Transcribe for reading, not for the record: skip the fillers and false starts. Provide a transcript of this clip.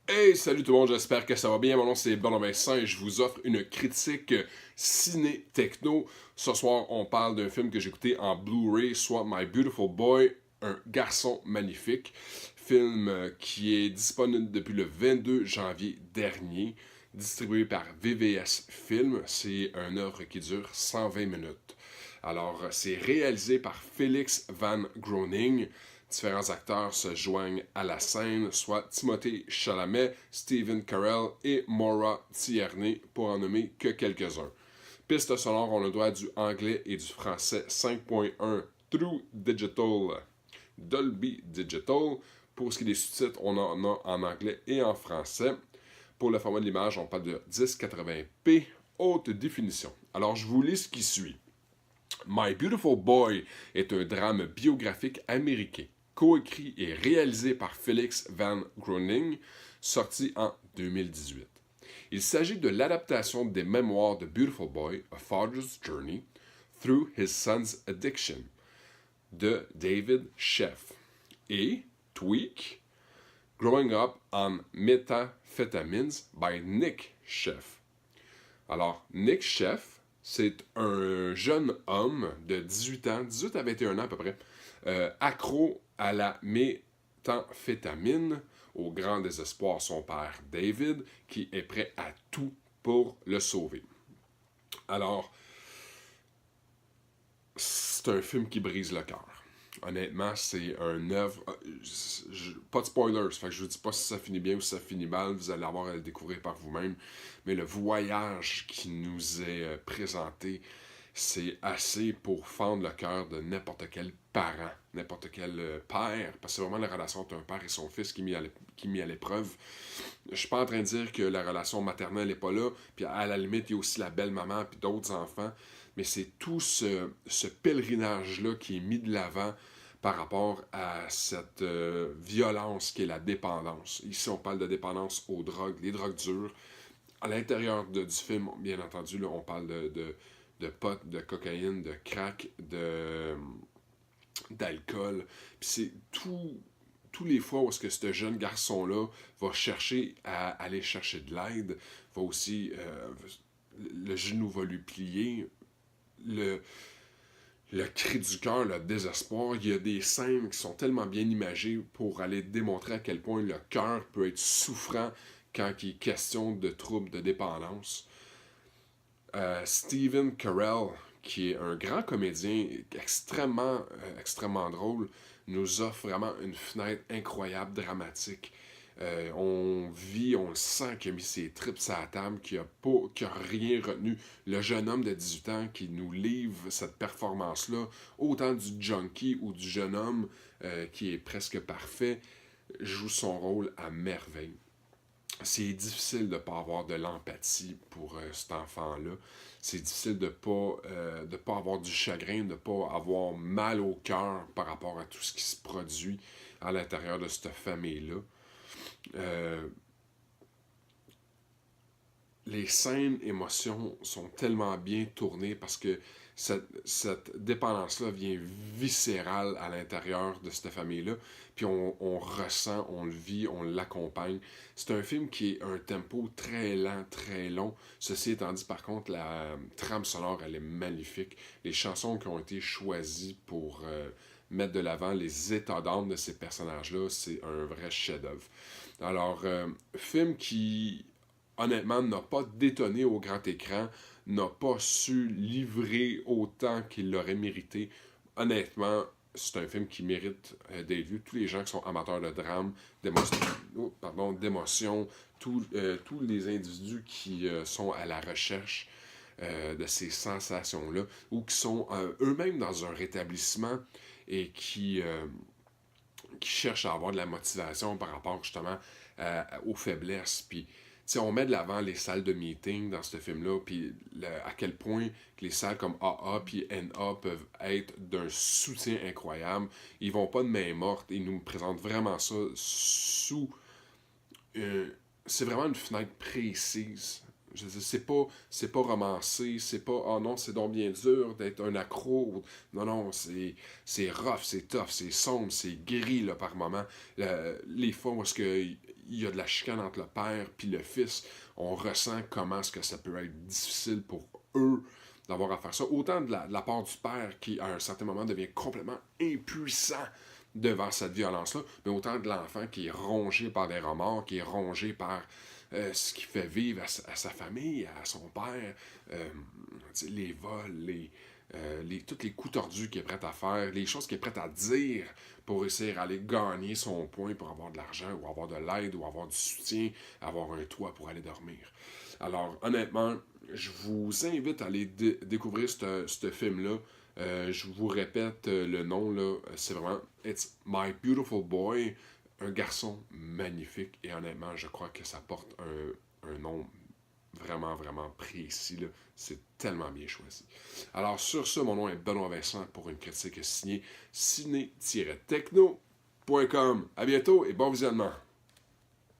Hey, salut tout le monde, j'espère que ça va bien. Mon nom c'est Bernard Vincent et je vous offre une critique ciné-techno. Ce soir, on parle d'un film que j'ai écouté en Blu-ray, soit My Beautiful Boy, un garçon magnifique. Film qui est disponible depuis le 22 janvier dernier, distribué par VVS Film. C'est une œuvre qui dure 120 minutes. Alors, c'est réalisé par Félix Van Groening. Différents acteurs se joignent à la scène, soit Timothée Chalamet, Stephen Carell et Maura Tierney, pour en nommer que quelques-uns. Piste sonore, on a le droit du anglais et du français 5.1 True Digital, Dolby Digital. Pour ce qui est des sous-titres, on en a en anglais et en français. Pour le format de l'image, on parle de 1080p, haute définition. Alors, je vous lis ce qui suit. My Beautiful Boy est un drame biographique américain, coécrit et réalisé par Félix Van Groening, sorti en 2018. Il s'agit de l'adaptation des mémoires de Beautiful Boy, A Father's Journey, Through His Son's Addiction, de David Sheff, et Tweak, Growing Up on Methamphetamines by Nick Sheff. Alors, Nick Sheff, c'est un jeune homme de 18 ans, 18 à 21 ans à peu près, accro à la méthamphétamine, au grand désespoir de son père David, qui est prêt à tout pour le sauver. Alors, c'est un film qui brise le cœur. Honnêtement, c'est un œuvre. Pas de spoilers, fait que je vous dis pas si ça finit bien ou si ça finit mal, vous allez avoir à le découvrir par vous-même. Mais le voyage qui nous est présenté, c'est assez pour fendre le cœur de n'importe quel parent, n'importe quel père, parce que c'est vraiment la relation entre un père et son fils qui est mis à l'épreuve. Je suis pas en train de dire que la relation maternelle n'est pas là, puis à la limite, il y a aussi la belle-maman, puis d'autres enfants, mais c'est tout ce pèlerinage-là qui est mis de l'avant par rapport à cette violence qui est la dépendance. Ici, on parle de dépendance aux drogues, les drogues dures. À l'intérieur du film, bien entendu, là, on parle de pot, de cocaïne, de crack, d'alcool. Puis c'est tous les fois où est-ce que ce jeune garçon-là va chercher à aller chercher de l'aide, va aussi, le genou va lui plier, le, le cri du cœur, le désespoir. Il y a des scènes qui sont tellement bien imagées pour aller démontrer à quel point le cœur peut être souffrant quand il est question de troubles de dépendance. Stephen Carell, qui est un grand comédien extrêmement drôle, nous offre vraiment une fenêtre incroyable, dramatique. On sent qu'il a mis ses tripes à la table, qu'il a rien retenu. Le jeune homme de 18 ans qui nous livre cette performance-là, autant du junkie ou du jeune homme qui est presque parfait, joue son rôle à merveille. C'est difficile de ne pas avoir de l'empathie pour cet enfant-là. C'est difficile de ne pas avoir du chagrin, de ne pas avoir mal au cœur par rapport à tout ce qui se produit à l'intérieur de cette famille-là. Euh, les scènes émotions sont tellement bien tournées parce que cette dépendance-là vient viscérale à l'intérieur de cette famille-là. Puis on ressent, on le vit, on l'accompagne. C'est un film qui est un tempo très lent, très long. Ceci étant dit, par contre, la trame sonore, elle est magnifique. Les chansons qui ont été choisies pour mettre de l'avant les états d'âme de ces personnages-là, c'est un vrai chef-d'œuvre. Alors, film qui honnêtement, n'a pas détonné au grand écran, n'a pas su livrer autant qu'il l'aurait mérité. Honnêtement, c'est un film qui mérite d'être vu. Tous les gens qui sont amateurs de drame, d'émotion, tous les individus qui sont à la recherche de ces sensations-là, ou qui sont eux-mêmes dans un rétablissement et qui cherchent à avoir de la motivation par rapport justement aux faiblesses. Puis on met de l'avant les salles de meeting dans ce film-là, puis à quel point que les salles comme AA puis NA peuvent être d'un soutien incroyable. Ils vont pas de main morte, ils nous présentent vraiment ça sous... c'est vraiment une fenêtre précise. Je veux dire, c'est pas romancé, c'est pas oh non, c'est donc bien dur d'être un accro. Non, non, c'est rough, c'est tough, c'est sombre, c'est gris là, par moments. Les fois où est-ce que il y a de la chicane entre le père puis le fils. On ressent comment est-ce que ça peut être difficile pour eux d'avoir à faire ça. Autant de la part du père qui, à un certain moment, devient complètement impuissant devant cette violence-là, mais autant de l'enfant qui est rongé par des remords, qui est rongé par ce qu'il fait vivre à sa famille, à son père, les vols, tous les coups tordus qu'il est prêt à faire, les choses qu'il est prêt à dire pour essayer d'aller gagner son point, pour avoir de l'argent, ou avoir de l'aide, ou avoir du soutien, avoir un toit pour aller dormir. Alors, honnêtement, je vous invite à aller découvrir ce film-là. Je vous répète le nom, là, c'est vraiment It's My Beautiful Boy, un garçon magnifique, et honnêtement, je crois que ça porte un nom vraiment, vraiment précis, là. C'est tellement bien choisi. Alors, sur ce, mon nom est Benoît Vincent pour une critique signée ciné-techno.com. À bientôt et bon visionnement!